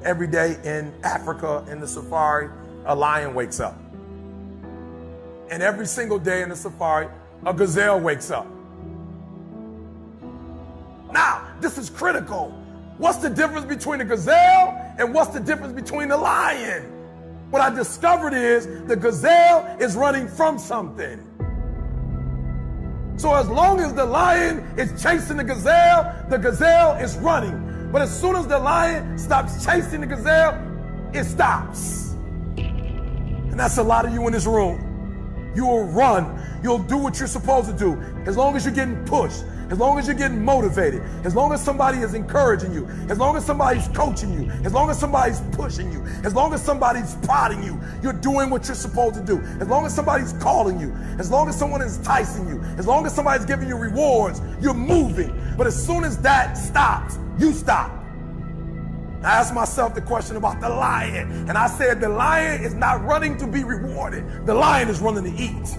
every day in Africa in the safari, a lion wakes up. And every single day in the safari, a gazelle wakes up. Now, this is critical. What's the difference between a gazelle and what's the difference between the lion? What I discovered is the gazelle is running from something. So as long as the lion is chasing the gazelle is running. But as soon as the lion stops chasing the gazelle, it stops. And that's a lot of you in this room. You will run. You'll do what you're supposed to do. As long as you're getting pushed, as long as you're getting motivated, as long as somebody is encouraging you, as long as somebody's coaching you, as long as somebody's pushing you, as long as somebody's prodding you, you're doing what you're supposed to do. As long as somebody's calling you, as long as someone is enticing you, as long as somebody's giving you rewards, you're moving. But as soon as that stops, you stop. I asked myself the question about the lion, and I said the lion is not running to be rewarded. The lion is running to eat.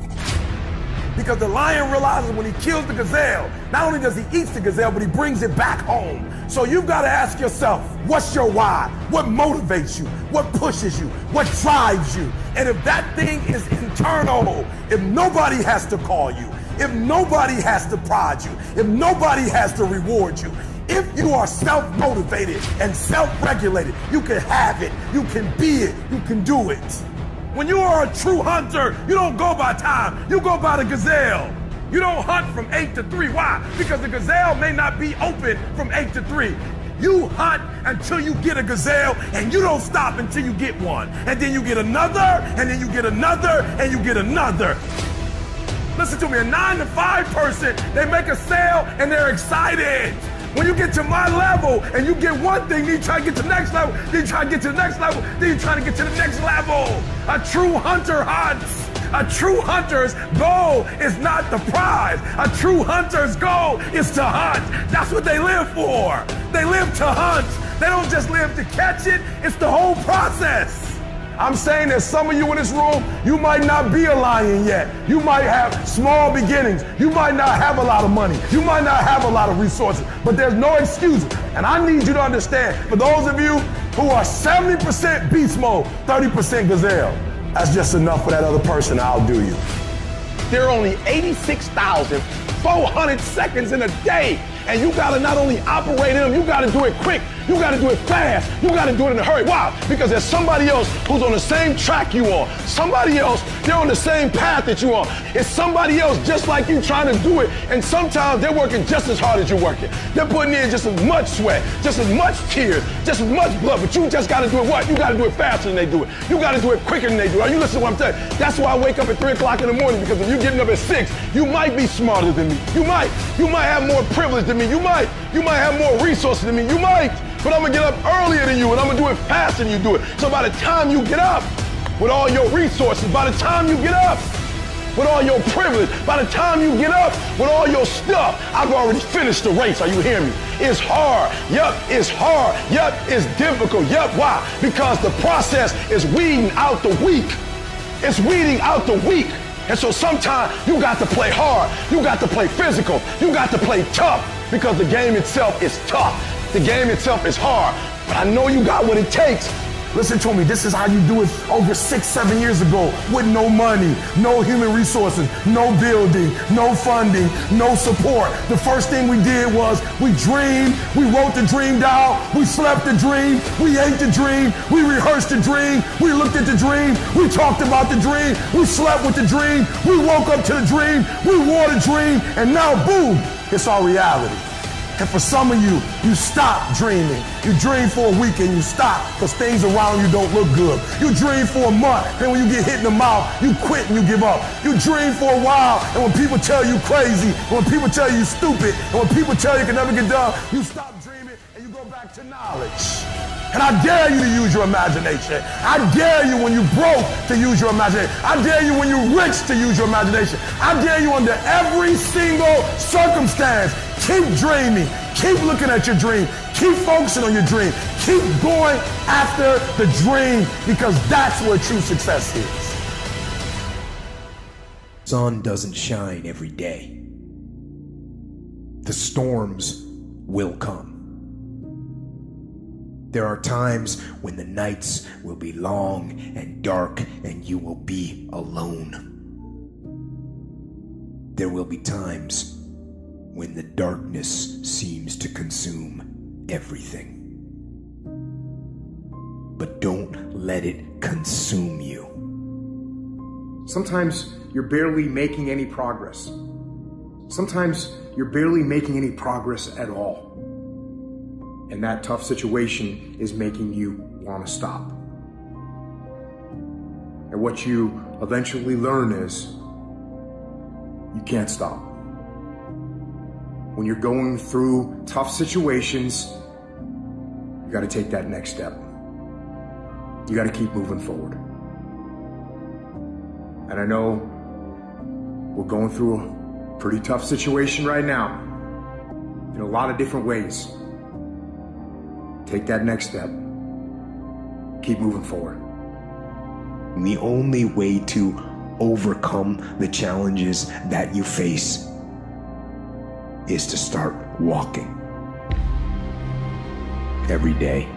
Because the lion realizes when he kills the gazelle, not only does he eat the gazelle, but he brings it back home. So you've got to ask yourself, what's your why? What motivates you? What pushes you? What drives you? And if that thing is internal, if nobody has to call you, if nobody has to prod you, if nobody has to reward you, if you are self-motivated and self-regulated, you can have it, you can be it, you can do it. When you are a true hunter, you don't go by time, you go by the gazelle. You don't hunt from 8 to 3. Why? Because the gazelle may not be open from 8 to 3. You hunt until you get a gazelle, and you don't stop until you get one. And then you get another, and then you get another, and you get another. Listen to me, a 9 to 5 person, they make a sale and they're excited. When you get to my level and you get one thing, then you try to get to the next level, then you try to get to the next level, then you try to get to the next level. A true hunter hunts. A true hunter's goal is not the prize. A true hunter's goal is to hunt. That's what they live for. They live to hunt. They don't just live to catch it. It's the whole process. I'm saying that some of you in this room, you might not be a lion yet. You might have small beginnings. You might not have a lot of money. You might not have a lot of resources, but there's no excuse. And I need you to understand, for those of you who are 70% beast mode, 30% gazelle, that's just enough for that other person to outdo you. There are only 86,400 seconds in a day. And you gotta not only operate in them, you gotta do it quick. You gotta do it fast. You gotta do it in a hurry. Why? Because there's somebody else who's on the same track you are. Somebody else, they're on the same path that you are. It's somebody else just like you trying to do it. And sometimes they're working just as hard as you're working. They're putting in just as much sweat, just as much tears, just as much blood. But you just gotta do it what? You gotta do it faster than they do it. You gotta do it quicker than they do it. Are you listening to what I'm telling you? That's why I wake up at 3 o'clock in the morning, because if you're getting up at 6, you might be smarter than me. You might have more privilege than me. You might have more resources than me. You might. But I'm gonna get up earlier than you, and I'm gonna do it faster than you do it. So by the time you get up with all your resources, by the time you get up with all your privilege, by the time you get up with all your stuff, I've already finished the race. Are you hearing me? It's hard. Yup, it's hard. Yup, it's difficult. Yup, why? Because the process is weeding out the weak. It's weeding out the weak. And so sometimes you got to play hard. You got to play physical. You got to play tough, because the game itself is tough. The game itself is hard, but I know you got what it takes. Listen to me, this is how you do it over 6-7 years ago, with no money, no human resources, no building, no funding, no support. The first thing we did was we dreamed, we wrote the dream down, we slept the dream, we ate the dream, we rehearsed the dream, we looked at the dream, we talked about the dream, we slept with the dream, we woke up to the dream, we wore the dream, and now boom, it's our reality. And for some of you, you stop dreaming. You dream for a week and you stop because things around you don't look good. You dream for a month, and when you get hit in the mouth, you quit and you give up. You dream for a while, and when people tell you crazy, and when people tell you stupid, and when people tell you can never get done, you stop dreaming and you go back to knowledge. And I dare you to use your imagination. I dare you when you're broke to use your imagination. I dare you when you're rich to use your imagination. I dare you under every single circumstance. Keep dreaming. Keep looking at your dream. Keep focusing on your dream. Keep going after the dream, because that's where true success is. Sun doesn't shine every day. The storms will come. There are times when the nights will be long and dark and you will be alone. There will be times when the darkness seems to consume everything. But don't let it consume you. Sometimes you're barely making any progress. Sometimes you're barely making any progress at all. And that tough situation is making you want to stop. And what you eventually learn is you can't stop. When you're going through tough situations, you got to take that next step. You got to keep moving forward. And I know we're going through a pretty tough situation right now in a lot of different ways. Take that next step. Keep moving forward. The only way to overcome the challenges that you face is to start walking. Every day,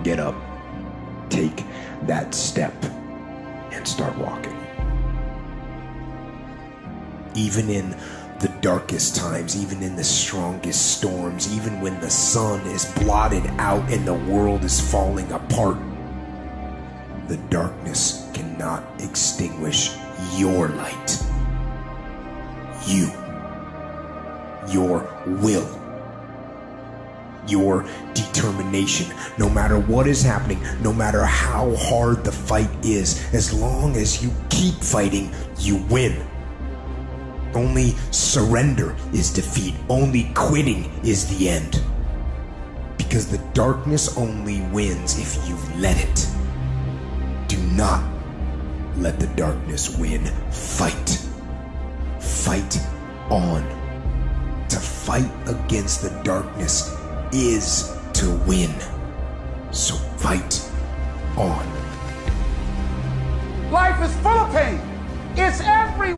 get up, take that step, and start walking. Even in the darkest times, even in the strongest storms, even when the sun is blotted out and the world is falling apart, the darkness cannot extinguish your light. You, your will, your determination, no matter what is happening, no matter how hard the fight is, as long as you keep fighting, you win. Only surrender is defeat. Only quitting is the end. Because the darkness only wins if you let it. Do not let the darkness win. Fight. Fight on. To fight against the darkness is to win. So fight on. Life is full of pain. It's every